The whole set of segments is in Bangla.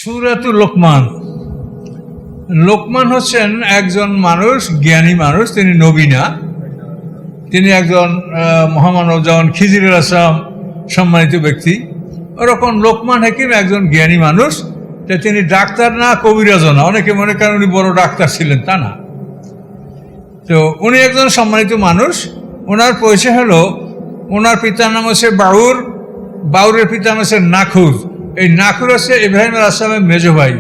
সূরাতুল লোকমান। লোকমান হচ্ছেন একজন মানুষ, জ্ঞানী মানুষ। তিনি নবী না, তিনি একজন মহামানব, যেমন খিজির আলাইহিস সালাম সম্মানিত ব্যক্তি, ওরকম লোকমান হাকিম একজন জ্ঞানী মানুষ। তিনি ডাক্তার না, কবিরাজও না। অনেকে মনে করেন উনি বড় ডাক্তার ছিলেন, তা না। তো উনি একজন সম্মানিত মানুষ। ওনার পরিচয় হলো, ওনার পিতার নাম হচ্ছে বাউর, বাউরের পিতার নাম হচ্ছে নাখুর। এই নাখুর হচ্ছে ইব্রাহিম আলাইহিস সালামের মেজ ভাই।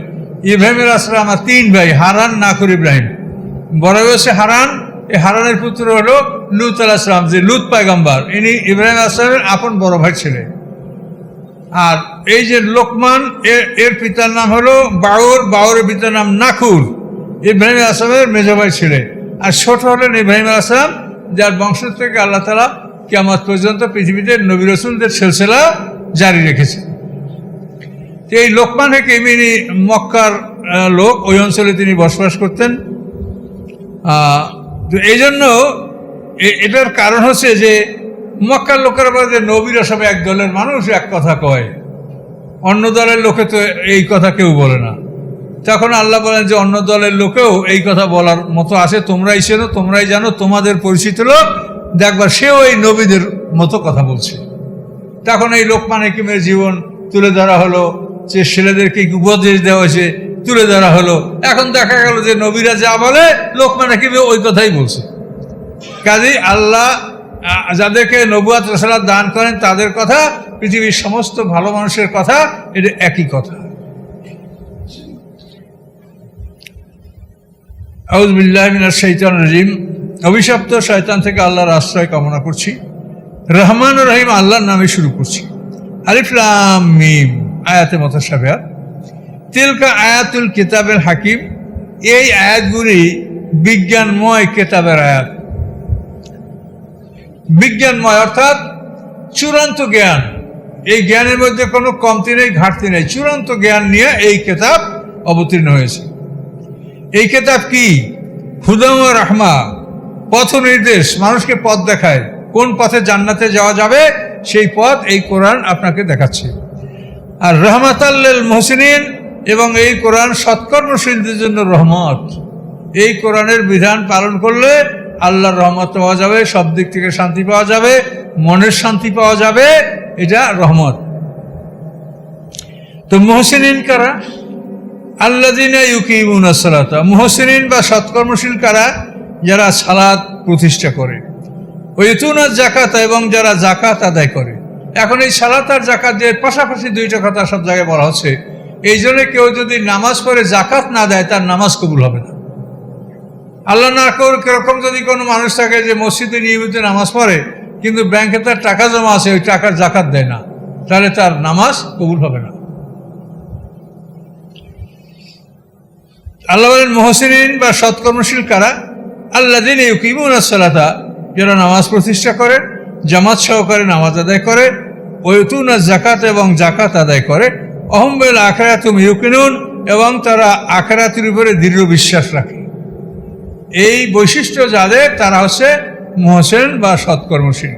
ইব্রাহিম আলাইহিস সালাম আমার 3 ভাই, হারান, নাখুর, ইব্রাহিম। বড় ভাই হচ্ছে হারান। এই হারানের পুত্র হলো লূত আলাইহিস সালাম, যে লূত পয়গম্বর, ইনি ইব্রাহিম আলাইহিস সালামের আপন বড় ভাই ছিলেন। আর এই যে লোকমান, এর পিতার নাম হলো বাউর, বাউরের পিতার নাম নাখুর, ইব্রাহিম আলাইহিস সালামের মেজ ভাই ছিলেন। আর ছোট হলেন ইব্রাহিম আলাইহিস সালাম, যার বংশ থেকে আল্লাহ তাআলা কিয়ামত পর্যন্ত পৃথিবীতে নবী রাসূলদের সিলসিলা জারি রেখেছে। এই লোকমান হাকিম, ইনি মক্কার লোক, ওই অঞ্চলে তিনি বসবাস করতেন। তো এই জন্য এটার কারণ হচ্ছে যে মক্কার লোকেরা বলে যে নবীরা সব এক দলের মানুষ, এক কথা কয়, অন্য দলের লোকে তো এই কথা কেউ বলে না। তখন আল্লাহ বলেন যে অন্য দলের লোকেও এই কথা বলার মতো আছে, তোমরাই চেনো, তোমরাই জানো, তোমাদের পরিচিত লোক দেখবার সেও এই নবীদের মতো কথা বলছে। তখন এই লোকমান হাকিমের জীবন তুলে ধরা হলো, যে ছেলেদেরকে উপদেশ দেওয়া হয়েছে তুলে ধরা হলো। এখন দেখা গেল যে নবীরা যা বলে লোকমান হাকিম ওই কথাই বলছে। কাজেই আল্লাহ যাদেরকে নবুয়াত রাসালাত দান করেন তাদের কথা, পৃথিবীর সমস্ত ভালো মানুষের কথা, এটা একই কথা। আউযু বিল্লাহি মিনাশ শাইতানির রাজিম। অভিশপ্ত শয়তান থেকে আল্লাহর আশ্রয় কামনা করছি। রহমান ও রহিম আল্লাহর নামে শুরু করছি। আলিফ লাম মিম আয়াতে মুতাশাবিহা। তিলকা আয়াতুল কিতাবের হাকিম। এই আয়াতগুলি বিজ্ঞানময় কিতাবের আয়াত। বিজ্ঞানময় অর্থাৎ চূড়ান্ত জ্ঞান। এই জ্ঞানের মধ্যে কোনো কমতি নেই, ঘাটতি নেই। চূড়ান্ত জ্ঞান নিয়ে এই কিতাব অবতীর্ণ হয়েছে। এই কিতাব কি? হুদাম ওয়া রাহমা, পথ নির্দেশ, মানুষকে পথ দেখায়, কোন পথে জান্নাতে যাওয়া যাবে সেই পথ এই কোরআন আপনাকে দেখাচ্ছে। আর রহমাতাল লিল মুহসিনিন, এবং এই কোরআন সৎকর্মশীলদের জন্য রহমত। এই কোরআনের বিধান পালন করলে আল্লাহর রহমত পাওয়া যাবে, সব দিক থেকে শান্তি পাওয়া যাবে, মনের শান্তি পাওয়া যাবে, এটা রহমত। তো মুহসিনিন কারা? আল্লাযিনা ইউকিমুনাস সালাতা। মুহসিনিন বা সৎকর্মশীল কারা? যারা সালাত প্রতিষ্ঠা করে। ওয়া ইউতুনাজ যাকাত, এবং যারা যাকাত আদায় করে। এখন এই সালাত আর যাকাত যে পাশাপাশি দুইটা কথা সব জায়গায় বলা হচ্ছে। এই জন্য কেউ যদি নামাজ পড়ে যাকাত না দেয়, তার নামাজ কবুল হবে না। আল্লাহ না করে কিরকম যদি কোনো মানুষ থাকে যে মসজিদে নিয়মিত নামাজ পড়ে, কিন্তু ব্যাংকে তার টাকা জমা আছে, ওই টাকার যাকাত দেয় না, তাহলে তার নামাজ কবুল হবে না। আল্লাহ বলেন মুহসিনিন বা সৎকর্মশীল কারা? আল্লাযিনা ইউকিমুনাস সালাতা, যারা নামাজ প্রতিষ্ঠা করে, জামাত সহকারে নামাজ আদায় করে, ওয়া ইউতুনাজ যাকাত, এবং যাকাত আদায় করে, অহুম বিল আখিরাতি হুম ইউকিনুন, এবং তারা আখিরাতের উপরে দৃঢ় বিশ্বাস রাখে। এই বৈশিষ্ট্য যাদের, তারা হচ্ছে মুহসিন বা সৎকর্মশীল।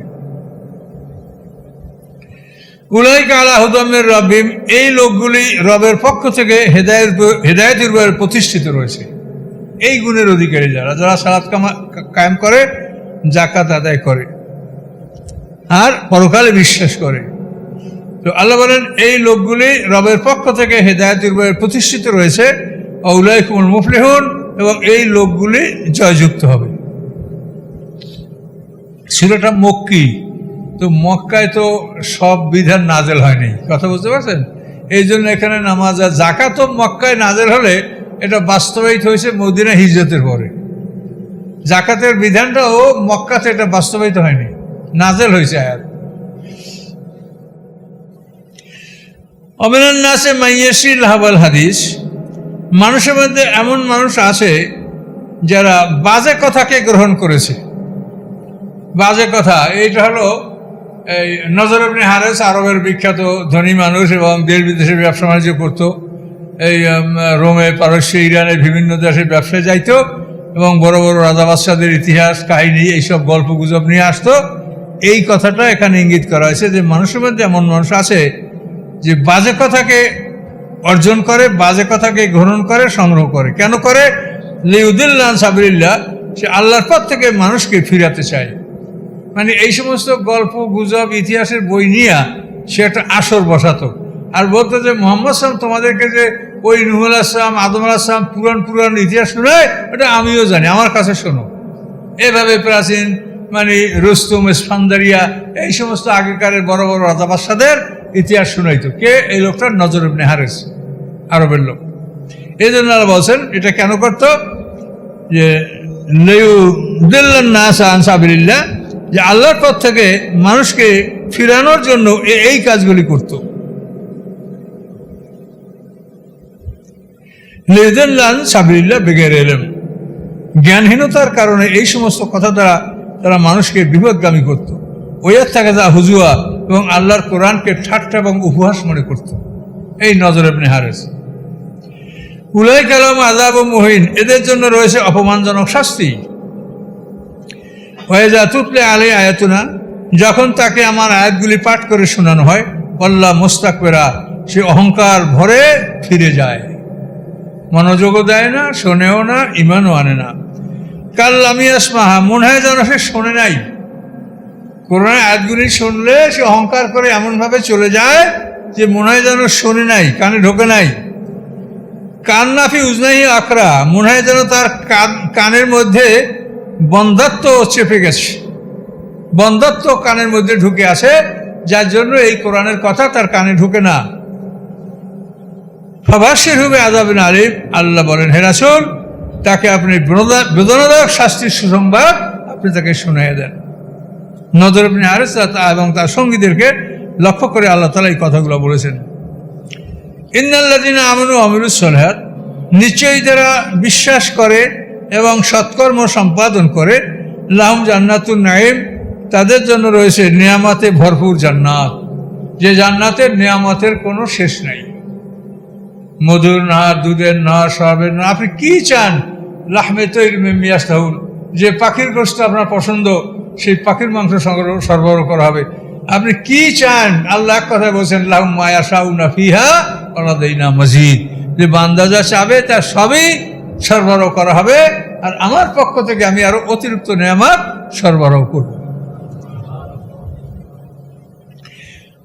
উলাইকা আলা হুদাম মির রাব্বিহিম, এই লোকগুলি রবের পক্ষ থেকে হেদায়েতের উপর প্রতিষ্ঠিত রয়েছে। এই গুণের অধিকারী যারা, যারা সালাত কায়েম করে, যাকাত আদায় করে, আর পরকালে বিশ্বাস করে। তো আল্লাহ বলেন এই লোকগুলি রবের পক্ষ থেকে হেদায়েতের উপর প্রতিষ্ঠিত রয়েছে। উলাইকুমুল মুফলিহুন, এবং এই লোকগুলি জয়যুক্ত হবে। সূরাটা মক্কি, তো মক্কায় তো সব বিধান নাজেল হয়নি, কথা বুঝতে পারছেন? এই জন্য এখানে নামাজ আর যাকাত মক্কায় নাজেল হলে এটা বাস্তবায়িত হয়েছে মদিনা হিজরতের পরে। যাকাতের বিধানটাও মক্কাতে এটা বাস্তবায়িত হয়নি, নাজেল হয়েছে আয়াত। অমিনান নাসে মাইয়াশি লাহাবাল হাদিস, মানুষের মধ্যে এমন মানুষ আছে যারা বাজে কথাকে গ্রহণ করেছে। বাজে কথা, এইটা হলো এই নজর ইবনে হারেস, আরবের বিখ্যাত ধনী মানুষ, এবং দেশ বিদেশে ব্যবসা বাণিজ্য করতো। এই রোমে, পারস্য, ইরানের বিভিন্ন দেশে ব্যবসায় যাইতো, এবং বড় বড় রাজা বাদশাদের ইতিহাস কাহিনী এইসব গল্প গুজব নিয়ে আসতো। এই কথাটা এখানে ইঙ্গিত করা হয়েছে যে মানুষের মধ্যে এমন মানুষ আছে যে বাজে কথাকে অর্জন করে, বাজে কথাকে গ্রহণ করে, সংগ্রহ করে। কেন করে? লিউদিল্লাহ সাবিলিল্লাহ, সে আল্লাহর পথ থেকে মানুষকে ফিরাতে চায়। মানে এই সমস্ত গল্প গুজব ইতিহাসের বই নিয়ে সে একটা আসর বসাতো, আর বলতো যে মোহাম্মদ সাল্লাম তোমাদেরকে যে ওই নূহুল আসলাম, আদম আলাইহিস পুরাণ ইতিহাস শোনায়, ওটা আমিও জানি, আমার কাছে শোনো। এভাবে প্রাচীন মানে রুস্তুম, ইস্ফান্দারিয়া, এই সমস্ত আগেকারের বড় বড় রাজা বাদশাদের ইতিহাস শোনাইতো। কে? এই লোকটার নজর ইবনে হারিস, আরবের লোক। এই জন্য আল্লাহ বলছেন এটা কেন করতো, যে লিউদিল্লান নাস আন সাবিলিল্লাহ, যে আল্লাহর পথ থেকে মানুষকে ফিরানোর জন্য এই কাজগুলি করত। লিউদিল্লান সাবিলিল্লাহ বিগাইর ইলম, জ্ঞানহীনতার কারণে এই সমস্ত কথা দ্বারা তারা মানুষকে বিপদগামী করত। ওয়াত থাকে যা হুজুয়া, এবং আল্লাহর কোরআনকে ঠাট্টা এবং উপহাস মনে করত। এই নজর ইবনে হারিস। উলাইকা লাহুম আযাবুম মুহিন, এদের জন্য রয়েছে অপমানজনক শাস্তি। ওয়াইযা তুতলা আলাইহি আয়াতুনা, যখন তাকে আমার আয়াতগুলি পাঠ করে শোনানো হয়, ওয়াল্লা মুস্তাকবিরা, সে অহংকার ভরে ফিরে যায়, মনোযোগও দেয় না, শোনেও না, ঈমানও আনে না। কাল্লাম ইয়াসমাহা, মনে হয় যেন সে শোনে নাই। কোরআনের আয়াতগুলি শুনলে সে অহংকার করে এমনভাবে চলে যায় যে মনে হয় যেন শোনে নাই, কানে ঢোকে নাই। কান্নাফি উজনাহি আকরা, মনে হয় যেন তার কানের মধ্যে বন্ধাত্ম চেপে গেছে, বন্ধাত্ম কানের মধ্যে ঢুকে আসে, যার জন্য এই কোরআনের কথা তার কানে ঢুকে না। ফাবাশশির হবে আযাবিন আলীম, আল্লাহ বলেন হে রাসূল, তাকে আপনি বেদনাদায়ক শাস্তির সুসংবাদ আপনি তাকে শুনিয়ে দেন। নজর ইবনে হারিস এবং তার সঙ্গীদেরকে লক্ষ্য করে আল্লাহ তাআলা এই কথাগুলো বলেছেন। ইন্নাল্লাযীনা আমানু ওয়া আমিলুস সালিহাত, নিশ্চয়ই যারা বিশ্বাস করে এবং সৎকর্ম সম্পাদন করে, লাহুম জান্নাতুন নাঈম, তাদের জন্য রয়েছে নিয়ামতে ভরপুর জান্নাত, যে জান্নাতের নিয়ামতের কোনো শেষ নাই। মধুর নাহার, দুধের নাহার, সওয়াবের নাহার, আপনি কি চান? লাহমে তৈর মিম্মা ইয়াশতাহুন, যে পাখির গোশত আপনার পছন্দ সেই পাখির মাংস সরবরাহ করা হবে। আপনি কি চান? আল্লাহ এক কথায় বলছেন লাহুম মা ইয়াশাউনা ফিহা ওয়া লাদাইনা মাজিদ, যে বান্দা যা চাবে তার সবই সরবরাহ করা হবে, আর আমার পক্ষ থেকে আমি আরো অতিরিক্ত নিয়ামত সরবরাহ করব।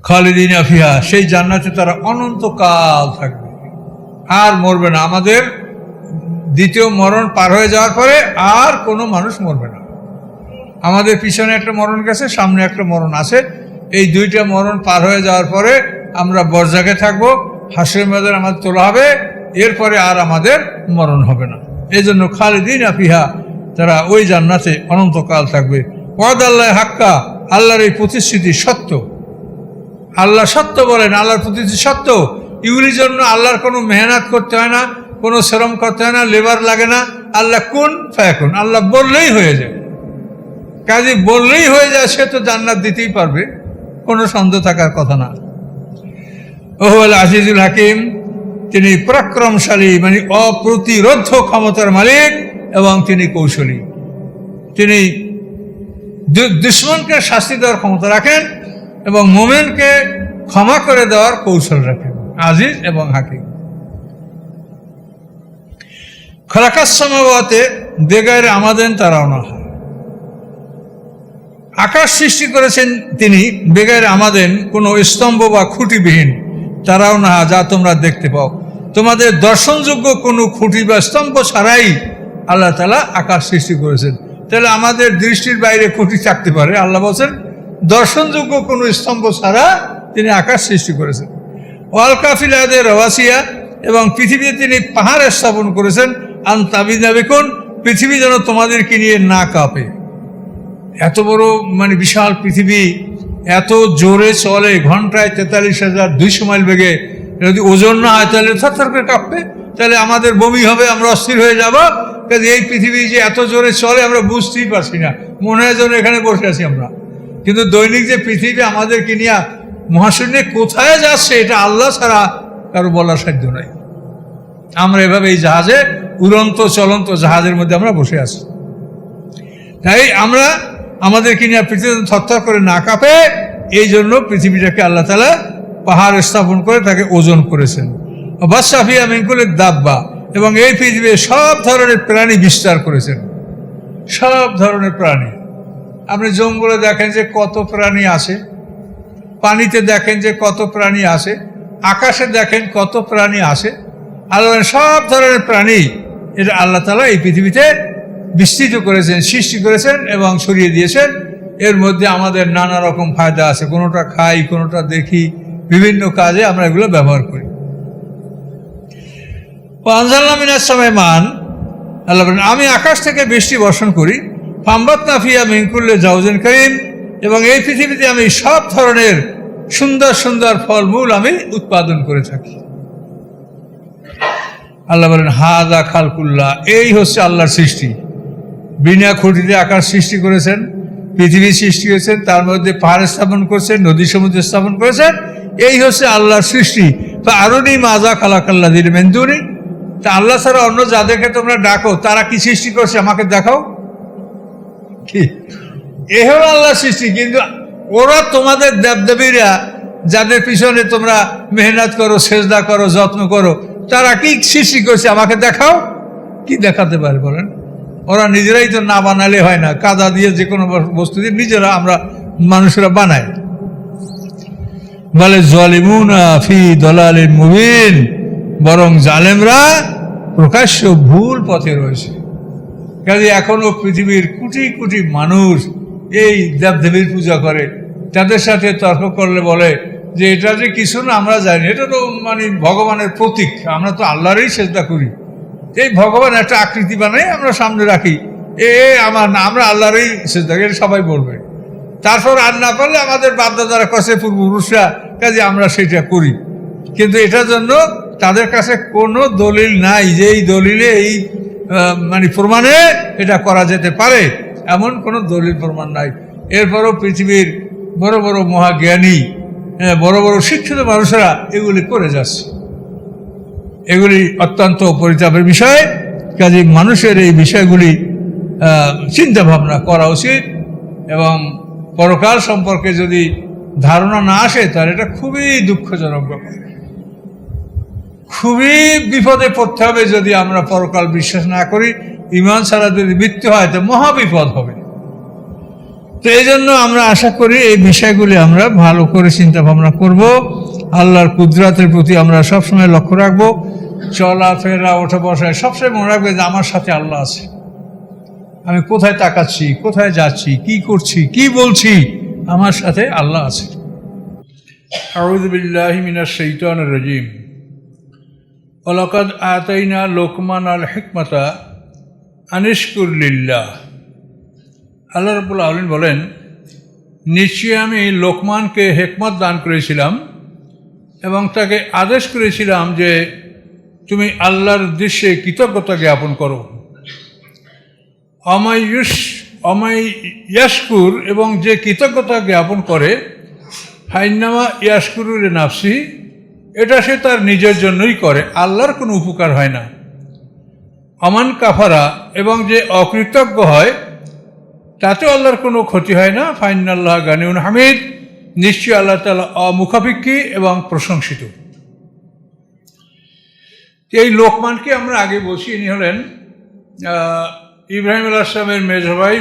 খালিদিনা ফিহা, সেই জান্নাতে তারা অনন্তকাল থাকবে, আর মরবে না। আমাদের দ্বিতীয় মরণ পার হয়ে যাওয়ার পরে আর কোনো মানুষ মরবে না। আমাদের পিছনে একটা মরণ গেছে, সামনে একটা মরণ আছে। এই দুইটা মরণ পার হয়ে যাওয়ার পরে আমরা বরজাকে থাকবো, হাসরের ময়দানে আমাদের তোলা হবে, এরপরে আর আমাদের মরণ হবে না। এই জন্য খালিদিনা ফিহা, তারা ওই জান্নাতে অনন্তকাল থাকবে। ওয়াদাল্লাহি হাক্কা, আল্লাহর এই প্রতিশ্রুতি সত্য। আল্লাহ সত্য বলেন, আল্লাহর প্রতিশ্রুতি সত্য। এগুলির জন্য আল্লাহর কোনো মেহনত করতে হয় না, কোনো শ্রম করতে হয় না, লেবার লাগে না। আল্লাহ কুন ফায়াকুন, আল্লাহ বললেই হয়ে যায়। কাজে বললেই হয়ে যায়, সে তো জান্নাত দিতেই পারবে, কোনো সন্দেহ থাকার কথা না। ওহুল আজিজুল হাকিম, তিনি পরাক্রমশালী, মানে অপ্রতিরোধ্য ক্ষমতার মালিক, এবং তিনি কৌশলী। তিনি দুশ্মনকে শাস্তি দেওয়ার ক্ষমতা রাখেন এবং মুমিনকে ক্ষমা করে দেওয়ার কৌশল রাখেন। আজিজ এবং হাকিম। খলাকাস সামাওয়াতে বেগাইর আমাদেন তারাওনা, আকাশ সৃষ্টি করেছেন তিনি বেগাইর আমাদেন, কোনো স্তম্ভ বা খুঁটিবিহীন, তারাও না, যা তোমরা দেখতে পাও। তোমাদের দর্শনযোগ্য কোনো খুঁটি বা স্তম্ভ ছাড়াই আল্লাহ তাআলা আকাশ সৃষ্টি করেছেন। তাহলে আমাদের দৃষ্টির বাইরে খুঁটি থাকতে পারে, আল্লাহ বলছেন দর্শনযোগ্য কোনো স্তম্ভ ছাড়া তিনি আকাশ সৃষ্টি করেছেন। ওয়াল কাফিলাদের রওয়াসিয়া, এবং পৃথিবীতে তিনি পাহাড় স্থাপন করেছেন। আন তাবিদা বিকুন, পৃথিবী যেন তোমাদেরকে নিয়ে না কাঁপে। এত বড় মানে বিশাল পৃথিবী, এত জোরে চলে, ঘন্টায় 43,200 মাইল বেগে। যদি ওজন না হয় তাহলে থরথর করে কাঁপবে, তাহলে আমাদের বমি হবে, আমরা অস্থির হয়ে যাব। কাজে এই পৃথিবী যে এত জোরে চলে আমরা বুঝতেই পারছি না, মনে হয় যেন এখানে বসে আছি আমরা। কিন্তু দৈনিক যে পৃথিবী আমাদেরকে নিয়ে মহাশূন্যে কোথায় যাচ্ছে, এটা আল্লাহ ছাড়া কারো বলার সাধ্য নাই। আমরা এভাবে এই জাহাজে, উড়ন্ত চলন্ত জাহাজের মধ্যে আমরা বসে আছি। তাই আমরা আমাদেরকে নিয়ে পৃথিবী থরথর করে না কাঁপে, এই জন্য পৃথিবীটাকে আল্লাহ তাআলা পাহাড় স্থাপন করে তাকে ওজন করেছেন। বাসা ফিহা মিন কুল্লি দাব্বা, এবং এই পৃথিবীর সব ধরনের প্রাণী বিস্তার করেছেন, সব ধরনের প্রাণী। আপনি জঙ্গলে দেখেন যে কত প্রাণী আছে, পানিতে দেখেন যে কত প্রাণী আছে, আকাশে দেখেন কত প্রাণী আছে। আল্লাহ সব ধরনের প্রাণী এটা আল্লাহ তাআলা এই পৃথিবীতে বিস্তৃত করেছেন, সৃষ্টি করেছেন এবং ছড়িয়ে দিয়েছেন। এর মধ্যে আমাদের নানা রকম ফায়দা আছে, কোনোটা খাই, কোনোটা দেখি, বিভিন্ন কাজে আমরা এগুলো ব্যবহার করি। আনজালনা মিনাস সামাই মান, আল্লাহ বলেন আমি আকাশ থেকে বৃষ্টি বর্ষণ করি। ফাম্বাতনা ফিহা মিন কুল্লি জাওজিন কারীম, এবং এই পৃথিবীতে আমি সব ধরনের সুন্দর সুন্দর ফলমূল আমি উৎপাদন করে থাকি। আল্লাহ বলেন হাযা খালকুল্লাহ, এই হচ্ছে আল্লাহর সৃষ্টি। বিনা খুঁটিতে আকাশ সৃষ্টি করেছেন, পৃথিবী সৃষ্টি করেছেন, তার মধ্যে পাহাড় স্থাপন করেছেন, নদী সমুদ্র স্থাপন করেছেন। এই হচ্ছে আল্লাহর সৃষ্টি। তো আরুনি মাজা খালাকাল্লাযিনা মিন দুনি, তা আল্লাহ ছাড়া অন্য যাদেরকে তোমরা ডাকো তারা কি সৃষ্টি করছে আমাকে দেখাও। কি এ হলো আল্লাহর সৃষ্টি। কিন্তু ওরা তোমাদের দেবদেবীরা যাদের পিছনে তোমরা মেহনত করো, সেজদা করো, যত্ন করো, তারা কি সৃষ্টি করছে আমাকে দেখাও। কি দেখাতে পারে বলেন? ওরা নিজেরাই তো না বানালে হয় না, কাদা দিয়ে যে কোনো বস্তু দিয়ে নিজেরা আমরা মানুষেরা বানাই। বলে যালিমুনা ফি দালালিন মুবিন, বরং জালেমরা প্রকাশ্য ভুল পথে রয়েছে। কাজে এখনো পৃথিবীর কোটি কোটি মানুষ এই দেবদেবীর পূজা করে, তাদের সাথে তর্ক করলে বলে যে এটা যে কিছু না, আমরা জানি এটা তো মানে ভগবানের প্রতীক, আমরা তো আল্লাহরই সেজদা করি। এই ভগবান একটা আকৃতি বানাই আমরা সামনে রাখি, আমার না, আমরা আল্লাহরই সেজদা করি, সবাই বলবে। তারপর আর না পারলে আমাদের বাপদাদারা কাছে পূর্বপুরুষরা, কাজে আমরা সেটা করি। কিন্তু এটার জন্য তাদের কাছে কোনো দলিল নাই যে এই দলিলে এই মানে প্রমাণে এটা করা যেতে পারে, এমন কোনো দলিল প্রমাণ নাই। এরপরও পৃথিবীর বড় বড় মহাজ্ঞানী, বড় বড় শিক্ষিত মানুষেরা এগুলি করে যাচ্ছে। এগুলি অত্যন্ত পরিতাপের বিষয়। কাজে মানুষের এই বিষয়গুলি চিন্তা ভাবনা করা উচিত, এবং পরকাল সম্পর্কে যদি ধারণা না আসে তাহলে এটা খুবই দুঃখজনক ব্যাপার। খুবই বিপদে পড়তে হবে যদি আমরা পরকাল বিশ্বাস না করি। ঈমান ছাড়া যদি মৃত্যু হয় তো মহা বিপদ হবে। তো এই জন্য আমরা আশা করি এই বিষয়গুলি আমরা ভালো করে চিন্তা ভাবনা করব। আল্লাহর কুদরতের প্রতি আমরা সবসময় লক্ষ্য রাখবো। চলাফেরা, ওঠা বসায় সবসময় মনে রাখবে যে আমার সাথে আল্লাহ আছে। আমি কোথায় তাকাচ্ছি, কোথায় যাচ্ছি, কি করছি, কি বলছি, আমার সাথে আল্লাহ আছে। আউযু বিল্লাহি মিনাশ শাইতানির রাজীম। ওয়ালাকাদ আতাইনা লোকমানাল হিকমাতা আনিশকুর লিল্লাহ। আল্লাহ রাব্বুল আলামিন বলেন, নিশ্চয়ই আমি লোকমানকে হিকমত দান করেছিলাম এবং তাকে আদেশ করেছিলাম যে তুমি আল্লাহর উদ্দেশ্যে কৃতজ্ঞতা জ্ঞাপন করো। ইয়াশকুর, এবং যে কৃতজ্ঞতা জ্ঞাপন করে, ফাইন্নামা ইয়াশকুরুর নাফসি, এটা সে তার নিজের জন্যই করে, আল্লাহর কোনো উপকার হয় না। আমান কাফারা, এবং যে অকৃতজ্ঞ হয় তাতে আল্লাহর কোনো ক্ষতি হয় না। ফাইনাল্লাহ গানিউন হামিদ, নিশ্চয়ই আল্লাহ তাআলা অমুখাপেক্ষী এবং প্রশংসিত। এই লোকমানকে আমরা আগে বলছি, ইনি হলেন ইব্রাহিম আলাইহিস সালামের মেজ ভাই,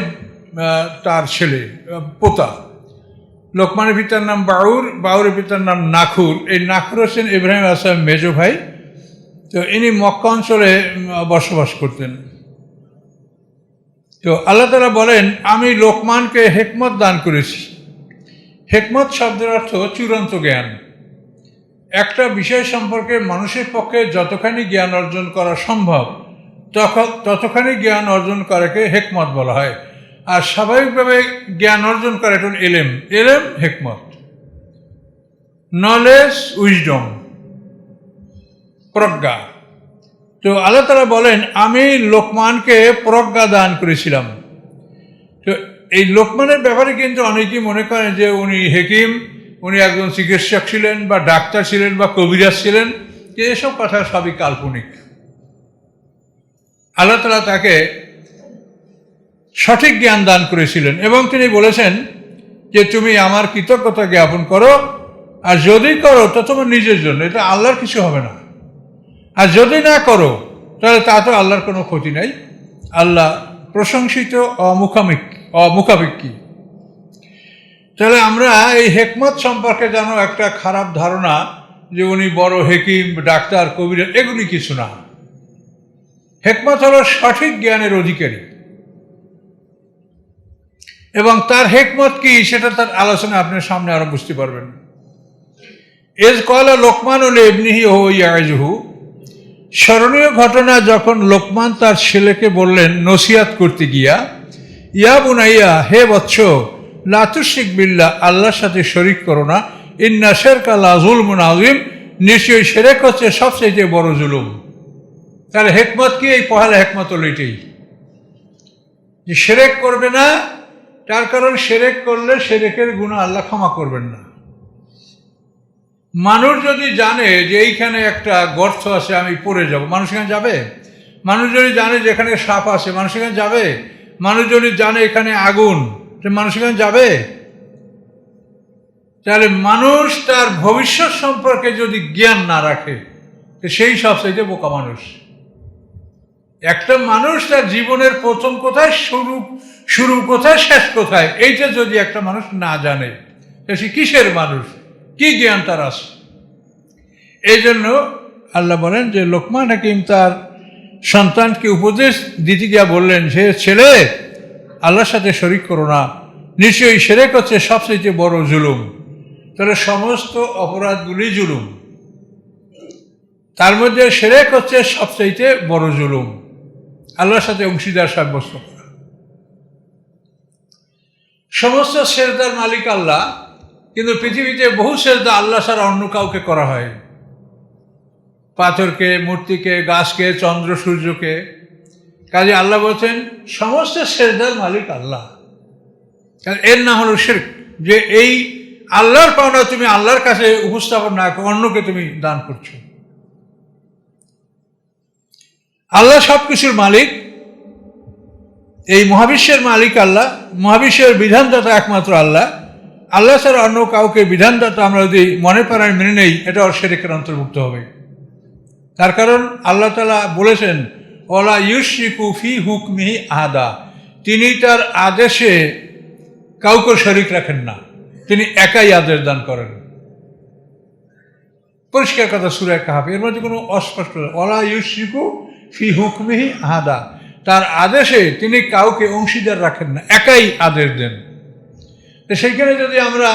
তার ছেলে, পোতা। লোকমানের পিতার নাম বাউর, বাউরের পিতার নাম নাখুর। এই নাখুর হচ্ছেন ইব্রাহিম আলাইহিস সালামের মেজ ভাই। তো ইনি মক্কা অঞ্চলে বসবাস করতেন। তো আল্লাহ তাআলা বলেন, আমি লোকমানকে হিকমত দান করেছি। হিকমত শব্দের অর্থ চূড়ান্ত জ্ঞান। একটা বিষয় সম্পর্কে মানুষের পক্ষে যতখানি জ্ঞান অর্জন করা সম্ভব ততখানি জ্ঞান অর্জন করাকে হিকমত বলা হয়। আর স্বাভাবিকভাবে জ্ঞান অর্জন করা এখন এলেম, এলেম হিকমত। নলেজ, উইজডম, প্রজ্ঞা। তো আল্লাহ তাআলা বলেন, আমি লোকমানকে প্রজ্ঞা দান করেছিলাম। তো এই লোকমানের ব্যাপারে কিন্তু অনেকেই মনে করেন যে উনি হেকিম, উনি একজন চিকিৎসক ছিলেন বা ডাক্তার ছিলেন বা কবিরাজ ছিলেন। এসব কথা সবই কাল্পনিক। আল্লাহ তাআলা তাকে সঠিক জ্ঞান দান করেছিলেন এবং তিনি বলেছেন যে তুমি আমার কৃতজ্ঞতা জ্ঞাপন করো, আর যদি করো তো তোমার নিজের জন্য, এটা আল্লাহর কিছু হবে না। আর যদি না করো তাহলে তা তো আল্লাহর কোনো ক্ষতি নাই, আল্লাহ প্রশংসিত অমুখাপেক্ষী। তাহলে আমরা এই হেকমত সম্পর্কে যেন একটা খারাপ ধারণা যে উনি বড় হেকিম, ডাক্তার, কবির, এগুলি কিছু না। হেকমত হলো সঠিক জ্ঞানের অধিকারী, এবং তার হেকমত কি সেটা তার আলোচনা আপনার সামনে আরো বুঝতে পারবেন। এজ কয়লা লোকমানুল ইবনিহি ও ইয়াজহু, স্মরণীয় ঘটনা যখন লোকমান তার ছেলেকে বললেন নসিহাত করতে গিয়া, ইয়া বুনাইয়া, হে বৎস, লা তুশরিক বিল্লাহ, আল্লাহর সাথে শরিক করো না, ইন্না শিরকা লাযুলমুন আযীম, নিশ্চয়ই শিরক হচ্ছে সবচেয়ে বড় জুলুম। তাহলে হেকমত কি? এই পহেলা হেকমত হলো এটাই যে শিরক করবে না, তার কারণ শিরক করলে শিরকের গুনাহ আল্লাহ ক্ষমা করবেন না। মানুষ যদি জানে যে এইখানে একটা গর্ত আছে, আমি পড়ে যাব, মানুষ এখানে যাবে? মানুষ যদি জানে যে এখানে সাপ আছে, মানুষ এখানে যাবে? মানুষ যদি জানে এখানে আগুন, মানুষ এখানে যাবে? তাহলে মানুষ তার ভবিষ্যৎ সম্পর্কে যদি জ্ঞান না রাখে, সেই সবচেয়ে বোকা মানুষ। একটা মানুষ তার জীবনের প্রথম কোথায়, শুরু কোথায়, শেষ কোথায়, এইটা যদি একটা মানুষ না জানে, সে কিসের মানুষ? কি জ্ঞান তার আছে? এই জন্য আল্লাহ বলেন যে লোকমান হাকিম তার সন্তানকে উপদেশ দিতে গিয়া বললেন, সে ছেলে, আল্লাহর সাথে শরিক করো না, নিশ্চয়ই শিরক হচ্ছে সবচেয়ে বড় জুলুম। তাহলে সমস্ত অপরাধগুলি জুলুম, তার মধ্যে শিরক হচ্ছে সবচেয়ে বড় জুলুম, আল্লাহর সাথে অংশীদার সাব্যস্ত করা। সমস্ত সেজদার মালিক আল্লাহ, কিন্তু পৃথিবীতে বহু সেজদা আল্লাহ ছাড়া অন্য কাউকে করা হয়, পাথরকে, মূর্তিকে, গাছকে, চন্দ্র সূর্যকে। কাজে আল্লাহ বলছেন সমস্ত সেজদার মালিক আল্লাহ। এর নাম হলো শিরক, যে এই আল্লাহর পাওনা তুমি আল্লাহর কাছে উপস্থাপন না করে অন্যকে তুমি দান করছো। আল্লাহ সবকিছুর মালিক, এই মহাবিশ্বের মালিক আল্লাহ, মহাবিশ্বের বিধানদাতা একমাত্র আল্লাহ। আল্লাহ ছাড়া অন্য কাউকে বিধানদাতা আমরা যদি মনে প্রাণে মেনে নেই, এটা শিরকের অন্তর্ভুক্ত হবে। তার কারণ আল্লাহ তাআলা বলেছেন, ওয়ালা ইউশরিকু ফি হুকমিহি আহাদা, তিনি তার আদেশে কাউকে শরিক রাখেন না, তিনি একাই আদেশ দান করেন। পরিষ্কার কথা, সূরা কাহফ, এর মধ্যে কোনো অস্পষ্ট, ওয়ালা ইউশরিকু ফি হুকমিহি আহাদা, তার আদেশে তিনি কাউকে অংশীদার রাখেন না, একাই আদেশ দেন। তো সেইখানে যদি আমরা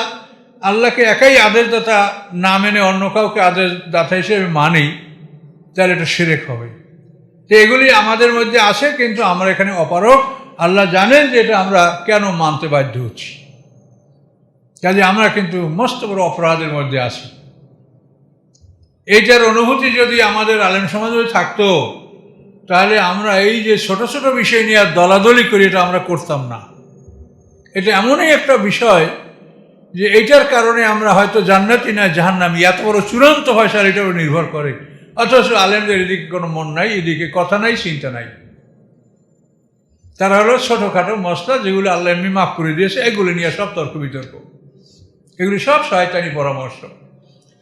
আল্লাহকে একাই আদেশদাতা না মেনে অন্য কাউকে আদেশদাতা হিসেবে মানি, তাহলে এটা শিরক হবে। তো এগুলি আমাদের মধ্যে আছে, কিন্তু আমরা এখানে অপারগ। আল্লাহ জানেন যে এটা আমরা কেন মানতে বাধ্য হচ্ছি। কাজে আমরা কিন্তু মস্ত বড় অপরাধের মধ্যে আছি। এইটার অনুভূতি যদি আমাদের আলেম সমাজে থাকতো, তাহলে আমরা এই যে ছোট ছোট বিষয় নিয়ে আর দলাদলি করি, এটা আমরা করতাম না। এটা এমনই একটা বিষয় যে এইটার কারণে আমরা হয়তো জান্নাতি না জাহান্নামী, এত বড় চূড়ান্ত ফয়সালা এটার উপর নির্ভর করে। অথচ আলেমদের এদিকে কোনো মন নাই, এদিকে কথা নাই, চিন্তা নাই। তারা হলো ছোটোখাটো মশলা, যেগুলো আল্লাহ এমনি মাফ করে দিয়েছে, এগুলো নিয়ে সব তর্ক বিতর্ক, এগুলি সব শয়তানি পরামর্শ,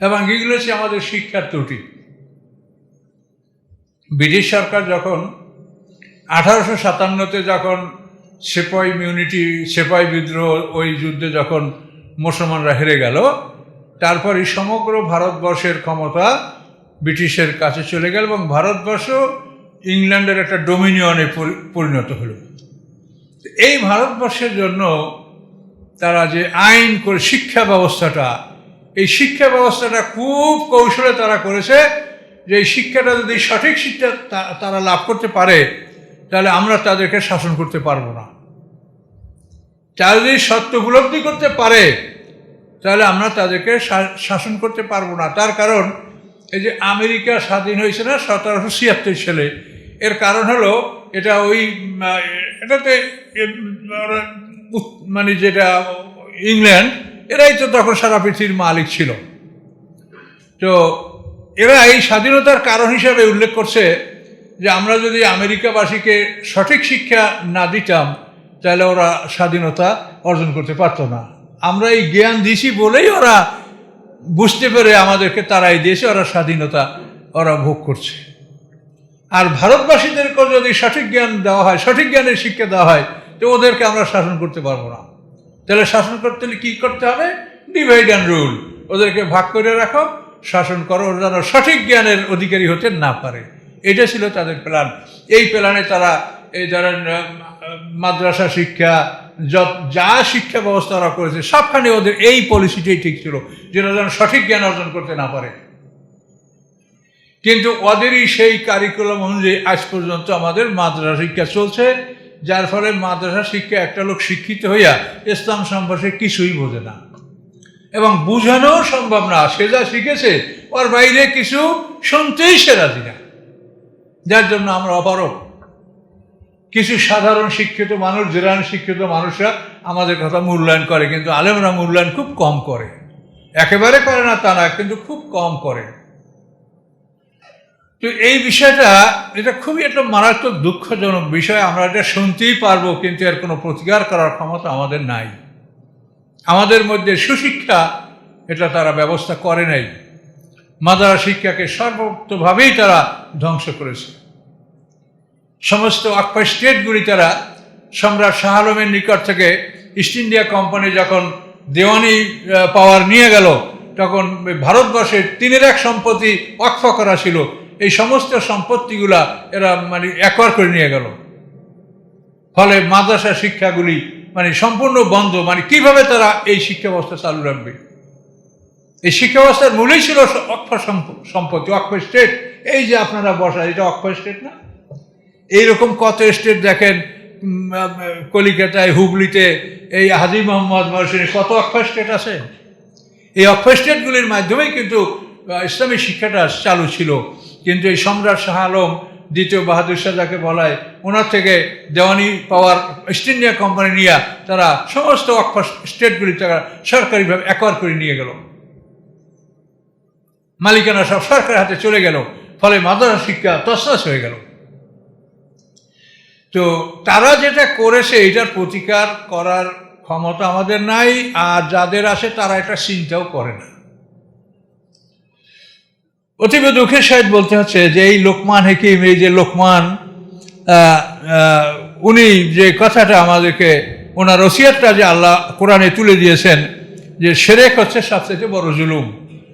এবং এগুলো হচ্ছে আমাদের শিক্ষার ত্রুটি। ব্রিটিশ সরকার যখন 1857-তে যখন সেপাই বিদ্রোহ, ওই যুদ্ধে যখন মুসলমানরা হেরে গেল, তারপরই সমগ্র ভারতবর্ষের ক্ষমতা ব্রিটিশের কাছে চলে গেল, এবং ভারতবর্ষ ইংল্যান্ডের একটা ডোমিনিয়নে পরিণত হলো। এই ভারতবর্ষের জন্য তারা যে আইন করে শিক্ষা ব্যবস্থাটা, এই শিক্ষা ব্যবস্থাটা খুব কৌশলে তারা করেছে, যে এই শিক্ষাটা যদি সঠিক শিক্ষা তারা লাভ করতে পারে, তাহলে আমরা তাদেরকে শাসন করতে পারবো না। তারা যদি সত্য উপলব্ধি করতে পারে, তাহলে আমরা তাদেরকে শাসন করতে পারবো না। তার কারণ এই যে আমেরিকা স্বাধীন হয়েছে না 1776 সালে, এর কারণ হলো এটাতে মানে যেটা ইংল্যান্ড, এরাই তো তখন সারা পৃথিবীর মালিক ছিল। তো এরা এই স্বাধীনতার কারণ হিসাবে উল্লেখ করছে যে আমরা যদি আমেরিকাবাসীকে সঠিক শিক্ষা না দিতাম, তাহলে ওরা স্বাধীনতা অর্জন করতে পারতো না। আমরা এই জ্ঞান দিছি বলেই ওরা বুঝতে পেরে আমাদেরকে তারাই দিয়েছে, ওরা স্বাধীনতা ওরা ভোগ করছে। আর ভারতবাসীদেরকেও যদি সঠিক জ্ঞান দেওয়া হয়, সঠিক জ্ঞানের শিক্ষা দেওয়া হয়, তো ওদেরকে আমরা শাসন করতে পারবো না। তাহলে শাসন করতে হলে কী করতে হবে? ডিভাইড অ্যান্ড রুল, ওদেরকে ভাগ করে রাখো, শাসন করো, ওরা যেন সঠিক জ্ঞানের অধিকারী হতে না পারে। এটা ছিল তাদের প্ল্যান। এই প্ল্যানে তারা এই ধরেন মাদ্রাসা শিক্ষা, যা শিক্ষা ব্যবস্থা ওরা করেছে সবখানে ওদের এই পলিসিটাই ঠিক ছিল, যেটা যেন সঠিক জ্ঞান অর্জন করতে না পারে। কিন্তু ওদেরই সেই কারিকুলাম অনুযায়ী আজ পর্যন্ত আমাদের মাদ্রাসা শিক্ষা চলছে, যার ফলে মাদ্রাসা শিক্ষা একটা লোক শিক্ষিত হইয়া ইসলাম সম্পর্কে কিছুই বোঝে না এবং বুঝানোও সম্ভব না। সে যা শিখেছে ওর বাইরে কিছু শুনতেই সে রাজি না, যার জন্য আমরা অপারগ। কিছু সাধারণ শিক্ষিত মানুষ, জেনারেল শিক্ষিত মানুষরা আমাদের কথা মূল্যায়ন করে, কিন্তু আলেমরা মূল্যায়ন খুব কম করে। একেবারে করে না তা না, কিন্তু খুব কম করে। তো এই বিষয়টা, এটা খুবই একটা মারাত্মক দুঃখজনক বিষয়। আমরা এটা শুনতেই পারবো, কিন্তু এর কোনো প্রতিকার করার ক্ষমতা আমাদের নাই। আমাদের মধ্যে সুশিক্ষা, এটা তারা ব্যবস্থা করে নাই। মাদ্রাসা শিক্ষাকে সর্বতভাবেই তারা ধ্বংস করেছে। সমস্ত অক্ষয় স্টেটগুলি তারা সম্রাট শাহ আলমের নিকট থেকে ইস্ট ইন্ডিয়া কোম্পানি যখন দেওয়ানি পাওয়ার নিয়ে গেল, তখন ভারতবর্ষের 3/1 সম্পত্তি ওয়াকফ করা ছিল। এই সমস্ত সম্পত্তিগুলা এরা মানে অ্যাকোয়ার করে নিয়ে গেল। ফলে মাদ্রাসা শিক্ষাগুলি মানে সম্পূর্ণ বন্ধ। মানে কিভাবে তারা এই শিক্ষা ব্যবস্থা চালু রাখবে? এই শিক্ষা ব্যবস্থার মূলেই ছিল অক্ষয় সম্পত্তি, অক্ষয় স্টেট। এই যে আপনারা বসা, এটা অক্ষয় স্টেট না? এইরকম কত স্টেট দেখেন, কলিকাতায়, হুগলিতে, এই হাজী মোহাম্মদ মহসিনে কত অক্ষয় স্টেট আছে। এই অক্ষয় স্টেটগুলির মাধ্যমেই কিন্তু ইসলামী শিক্ষাটা চালু ছিল। কিন্তু এই সম্রাট শাহ আলম দ্বিতীয় বাহাদুর শাহ যাকে বলায়, ওনার থেকে দেওয়ানি পাওয়ার ইস্ট ইন্ডিয়া কোম্পানি নিয়ে তারা সমস্ত অক্ষয় স্টেটগুলি তারা সরকারিভাবে অ্যাকোয়ার করে নিয়ে গেল। মালিকানা সব সরকারের হাতে চলে গেল। ফলে মাদ্রাসা শিক্ষা তছনছ হয়ে গেল। তো তারা যেটা করেছে, এটার প্রতিকার করার ক্ষমতা আমাদের নাই, আর যাদের আছে তারা এটা চিন্তাও করে না। অতীব দুঃখের সহিত বলতে হচ্ছে যে এই লোকমান হাকিম, এই যে লোকমান, উনি যে কথাটা আমাদেরকে, ওনার ওসিয়তটা যে আল্লাহ কোরআনে তুলে দিয়েছেন যে শিরক হচ্ছে সবচেয়ে বড় জুলুম।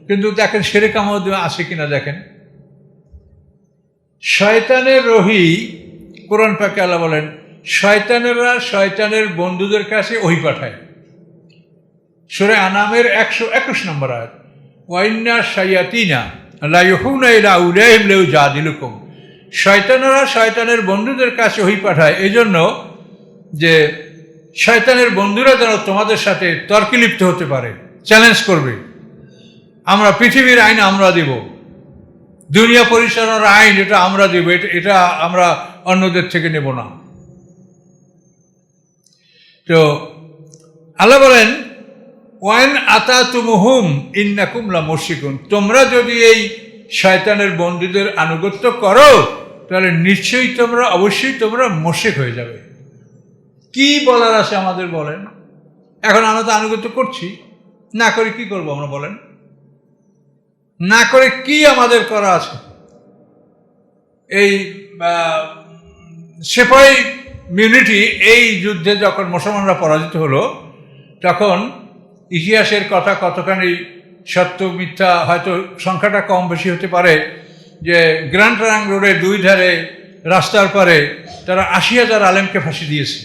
কিন্তু দেখেন শিরক আমাদের আছে কিনা দেখেন। শয়তানের রহি, কোরআন পাকে আল্লাহ বলেন, শয়তানেরা শয়তানের বন্ধুদের কাছে ওহী পাঠায়। সূরা আনামের 121 নম্বর আয়াত, ওয়াইন্না শায়াতিনা লা ইউহুনা ইলা আউলিয়াহিম লিউজাদিলুকুম। শয়তানেরা শয়তানের বন্ধুদের কাছে ওহী পাঠায় এই জন্য যে শয়তানের বন্ধুরা যেন তোমাদের সাথে তর্কে লিপ্ত হতে পারে, চ্যালেঞ্জ করবে। আমরা পৃথিবীর আইন আমরা দেব, দুনিয়া পরিচালনার আইন এটা আমরা দেব, এটা আমরা অন্যদের থেকে নেব না। তো আল্লাহ বলেন, ওয়াইন আতাতুমুহুম ইন্নাকুম লামুশরিকুন। তোমরা যদি এই শয়তানের বন্ধুদের আনুগত্য করো, তাহলে নিশ্চয়ই তোমরা, অবশ্যই তোমরা মুশরিক হয়ে যাবে। কি বলার আছে আমাদের বলেন? এখন আমরা তো আনুগত্য করছি, না করে কি করবো আমরা বলেন? না করে কি আমাদের করা আছে? এই সেপাই মিউনিটি, এই যুদ্ধে যখন মুসলমানরা পরাজিত হলো, তখন ইতিহাসের কথা কতখানি সত্য মিথ্যা হয়তো সংখ্যাটা কম বেশি হতে পারে, যে গ্র্যান্ড ট্রায়াং রোডের 2 ধারে রাস্তার পারে তারা 80,000 আলেমকে ফাঁসি দিয়েছে,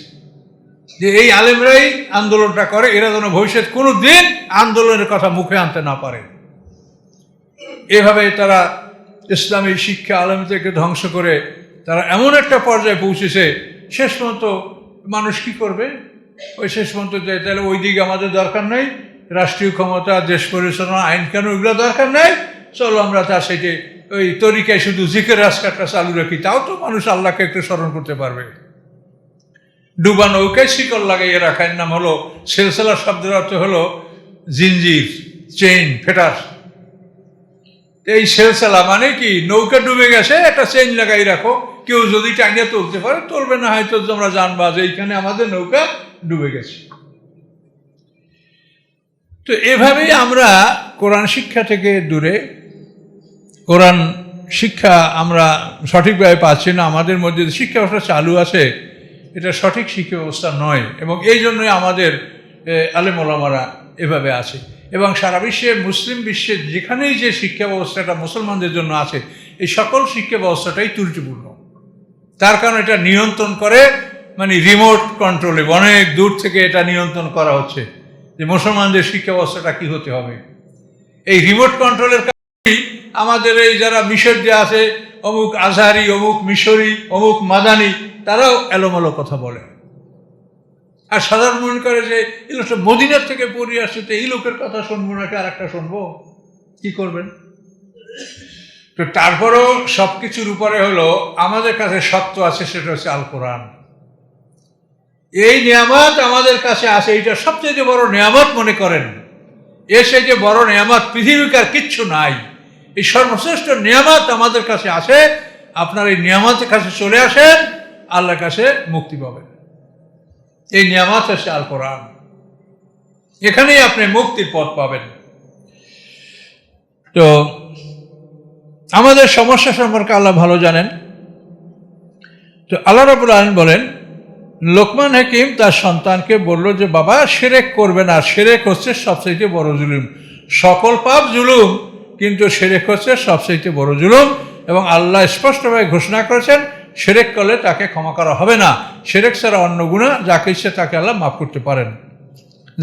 যে এই আলেমরাই আন্দোলনটা করে, এরা যেন ভবিষ্যৎ কোনো দিন আন্দোলনের কথা মুখে আনতে না পারে। এভাবে তারা ইসলামী শিক্ষা আলেমদেরকে ধ্বংস করে তারা এমন একটা পর্যায়ে পৌঁছেছে, শেষ পর্যন্ত মানুষ কি করবে? ওই শেষ পর্যন্ত যে তাহলে ওই দিকে আমাদের দরকার নেই, রাষ্ট্রীয় ক্ষমতা, দেশ পরিচালনা, আইন কানুন, এগুলো দরকার নেই, চলো আমরা তার সাথে ওই তরিকায় শুধু জিকির রাজকারটা চালু রাখি, তাও তো মানুষ আল্লাহকে একটু স্মরণ করতে পারবে। ডুবা নৌকায় শিকল লাগাইয়ে রাখার নাম হলো সিলসিলা, শব্দের অর্থ হলো জিনজির, চেইন, ফেটার। এই সিলসিলা মানে কি? নৌকা ডুবে গেছে, একটা চেইন লাগাই রাখো, কেউ যদি টাইনে তুলতে পারে তুলবে, না হয়তো তোমরা জানবা যে এইখানে আমাদের নৌকা ডুবে গেছে। তো এভাবেই আমরা কোরআন শিক্ষা থেকে দূরে, কোরআন শিক্ষা আমরা সঠিকভাবে পাচ্ছি না, আমাদের মধ্যে যে শিক্ষা ব্যবস্থা চালু আছে এটা সঠিক শিক্ষা ব্যবস্থা নয়, এবং এই জন্যই আমাদের আলেম ওলামারা এভাবে আছে। এবং সারা বিশ্বে, মুসলিম বিশ্বে যেখানেই যে শিক্ষা ব্যবস্থাটা মুসলমানদের জন্য আছে, এই সকল শিক্ষা ব্যবস্থাটাই ত্রুটিপূর্ণ। তার কারণ এটা নিয়ন্ত্রণ করে, মানে রিমোট কন্ট্রোলে অনেক দূর থেকে এটা নিয়ন্ত্রণ করা হচ্ছে যে মুসলমানদের শিক্ষা ব্যবস্থাটা কী হতে হবে। এই রিমোট কন্ট্রোলের কারণেই আমাদের এই যারা মিশর যে আছে, অমুক আজহারি, অমুক মিশরি, অমুক মাদানি, তারাও এলোমেলো কথা বলে। আর সাধারণ মনে করে যে এই লোকটা মদিনার থেকে পড়ে আসছে, তো এই লোকের কথা শুনবো নাকি আর একটা শুনবো, কি করবেন? তো তারপরেও সব কিছুর উপরে হলো আমাদের কাছে সত্য আছে, সেটা হচ্ছে আল কোরআন। এই নিয়ামত আমাদের কাছে আছে, এইটা সবচেয়ে বড় নিয়ামত মনে করেন। এর চাইতে বড় নিয়ামত পৃথিবীকার কিচ্ছু নাই। এই সর্বশ্রেষ্ঠ নিয়ামত আমাদের কাছে আছে। আপনার এই নিয়ামতের কাছে চলে আসেন, আল্লাহর কাছে মুক্তি পাবেন। এই নিয়ামত হচ্ছে আল কোরআন, এখানেই আপনি মুক্তির পথ পাবেন। তো আমাদের সমস্যা সম্পর্কে আল্লাহ ভালো জানেন। তো আল্লাহ রাব্বুল আলামিন বলেন, লোকমান হাকিম তার সন্তানকে বলল যে বাবা, শিরক করবে না, শিরক হচ্ছে সবচেয়ে বড় জুলুম। সকল পাপ জুলুম, কিন্তু শিরক হচ্ছে সবচেয়ে বড় জুলুম। এবং আল্লাহ স্পষ্টভাবে ঘোষণা করেছেন শিরক করলে তাকে ক্ষমা করা হবে না। শিরক ছাড়া অন্য গুনাহ যাকে ইচ্ছা তাকে আল্লাহ মাফ করতে পারেন,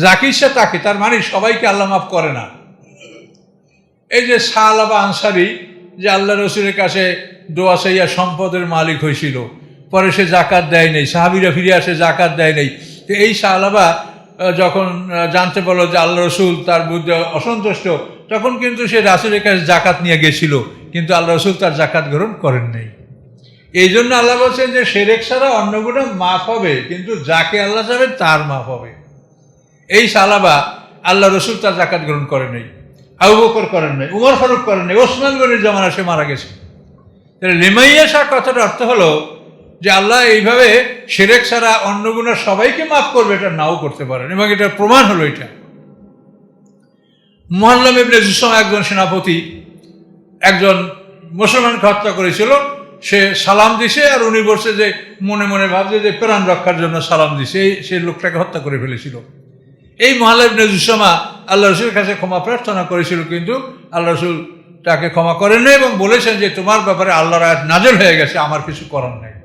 যাকে ইচ্ছা তাকে। তার মানে সবাইকে আল্লাহ মাফ করে না। এই যে সাহাবা আনসারী যে আল্লাহ রসুলের কাছে দোয়া চাইয়া সম্পদের মালিক হয়েছিল, পরে সে জাকাত দেয় নেই, সাহাবীরা ফিরে আসে জাকাত দেয় নেই। তো এই সাহাবা যখন জানতে পারলো যে আল্লাহ রসুল তার বিরুদ্ধে অসন্তুষ্ট, তখন কিন্তু সে রাসূলের কাছে জাকাত নিয়ে গেছিল, কিন্তু আল্লাহ রসুল তার জাকাত গ্রহণ করেন নাই। এই জন্য আল্লাহ বলছেন যে শিরক ছাড়া অন্য গুনাহ মাফ হবে, কিন্তু যাকে আল্লাহ চাবেন তার মাফ হবে। এই সাহাবা আল্লাহ রসুল তার জাকাত গ্রহণ করেন নাই, আবু বকর করেন নাই, উমর ফারুক করেন নাই, ওসমান গনির জামানা সে মারা গেছে। তাহলে লিমাইয়াশা কথাটার অর্থ হলো যে আল্লাহ এইভাবে শিরক ছাড়া অন্য গুনাহ সবাইকে মাফ করবে, এটা নাও করতে পারেন। এবং এটার প্রমাণ হলো এটা। মুআল্লাম ইবনে জুসাম একজন সেনাপতি একজন মুসলমানকে হত্যা করেছিল। সে সালাম দিছে, আর উনি বলছে যে মনে মনে ভাবছে যে প্রাণ রক্ষার জন্য সালাম দিছে, সে লোকটাকে হত্যা করে ফেলেছিল। এই মুআল্লাম ইবনে জুসামা আল্লাহ রসুলের কাছে ক্ষমা প্রার্থনা করেছিল, কিন্তু আল্লাহ রসুল তাকে ক্ষমা করেন নাই এবং বলেছেন যে তোমার ব্যাপারে আল্লাহর আয়াত নাযিল হয়ে গেছে, আমার কিছু করার নেই।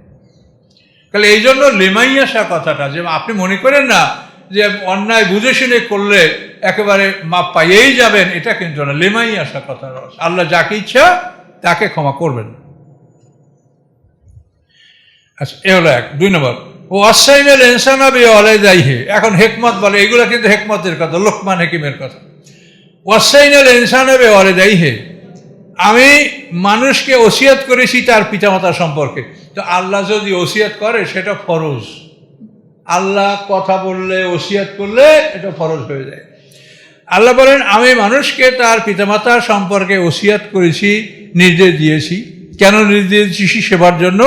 তাহলে এই জন্য লিমাইয়াশা কথাটা, যে আপনি মনে করেন না যে অন্যায় বুঝে শুনে করলে একেবারে মাপ পাইয়েই যাবেন, এটা কিন্তু না। লিমাইয়াশা কথা, আল্লাহ যাকে ইচ্ছা তাকে ক্ষমা করবেন। আচ্ছা, এ হলো এক। 2 নম্বর, ও আসাইনাল ইনসানা বিওয়ালিদাইহি। এখন হেকমত বলে, এগুলো কিন্তু হেকমতের কথা, লোকমান হাকিমের কথা। ওয়াসাইনাল ইনসানা বিওয়ালিদাইহি, আমি মানুষকে ওসিয়ত করেছি তার পিতামাতা সম্পর্কে। তো আল্লাহ যদি ওসিয়ত করে সেটা ফরজ। আল্লাহ কথা বললে, ওসিয়ত করলে এটা ফরজ হয়ে যায়। আল্লাহ বলেন আমি মানুষকে তার পিতামাতার সম্পর্কে ওসিয়ত করেছি, নির্দেশ দিয়েছি। কেন নির্দেশ দিয়েছি? সেবার জন্য।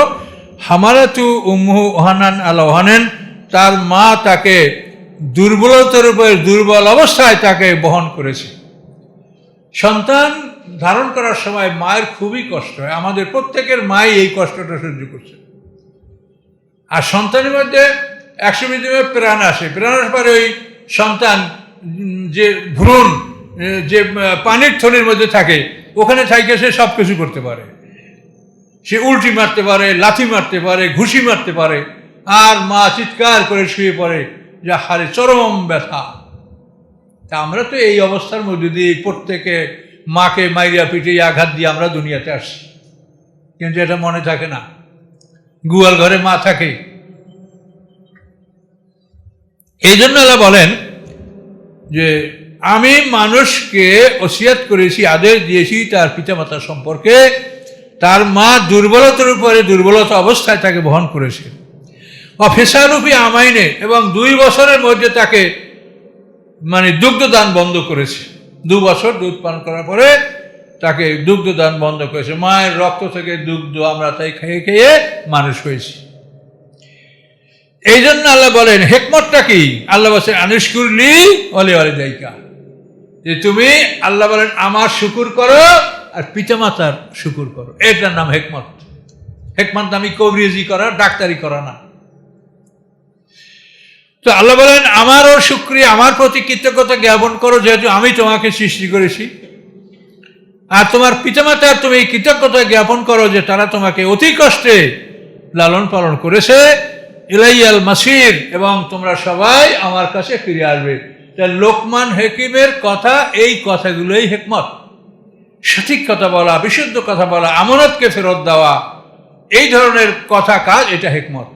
হামালাতু উম্মুহু ওহানান আলা ওহানেন, তার মা তাকে দুর্বলতার উপরে দুর্বল অবস্থায় তাকে বহন করেছে। সন্তান ধারণ করার সময় মায়ের খুবই কষ্ট হয়। আমাদের প্রত্যেকের মাই এই কষ্টটা সহ্য করছে। আর সন্তানের মধ্যে 120 প্রাণ আসে। প্রাণ আসার পরে ওই সন্তান যে ভ্রূণ যে পানির থলির মধ্যে থাকে, ওখানে থাইকে সে সব কিছু করতে পারে। সে উল্টি মারতে পারে, লাথি মারতে পারে, ঘুষি মারতে পারে। আর মা চিৎকার করে শুয়ে পড়ে যে হারে চরম ব্যথা। তা আমরা তো এই অবস্থার মধ্যে দিয়ে প্রত্যেকে মাকে মাইরিয়া পিটিয়ে আঘাত দিয়ে আমরা দুনিয়াতে আসছি, কিন্তু এটা মনে থাকে না। গোয়াল ঘরে মা থাকে। এই জন্য আল্লাহ বলেন যে আমি মানুষকে ওসিয়ত করেছি, আদেশ দিয়েছি তার পিতামাতা সম্পর্কে। তার মা দুর্বলতার উপরে দুর্বলতা অবস্থায় তাকে বহন করেছে। ফিসালুফি আমাইনে, এবং 2 বছরের মধ্যে তাকে মানে দুগ্ধদান বন্ধ করেছে। 2 বছর দুধ পান করার পরে তাকে দুগ্ধদান বন্ধ করেছে। মায়ের রক্ত থেকে দুগ্ধ আমরা তাই খেয়ে খেয়ে মানুষ হয়েছি। এই জন্য আল্লাহ বলেন হেকমতটা কি? আল্লাহ বলছেন আনিশকুরলি ওয়ালিওয়ালিদাইকা, যে তুমি আল্লাহ বলেন আমার শুকুর করো আর পিতামাতার শুকর করো, এটার নাম হেকমত। হেকমত নামই কবরেজি করা, ডাক্তারি করা না। তো আল্লাহ বলেন আমারও শুকরিয়া, আমার প্রতি কৃতজ্ঞতা জ্ঞাপন করো, যেহেতু আমি তোমাকে সৃষ্টি করেছি। আর তোমার পিতামাতার তুমি কৃতজ্ঞতা জ্ঞাপন করো যে তারা তোমাকে অতি কষ্টে লালন পালন করেছে। ইলাইয়াল মাসির, এবং তোমরা সবাই আমার কাছে ফিরে আসবে। লোকমান হাকিমের কথা, এই কথাগুলোই হিকমত। সঠিক কথা বলা, বিশুদ্ধ কথা বলা, আমানতকে ফেরত দেওয়া, এই ধরনের কথা কাজ, এটা হিকমত।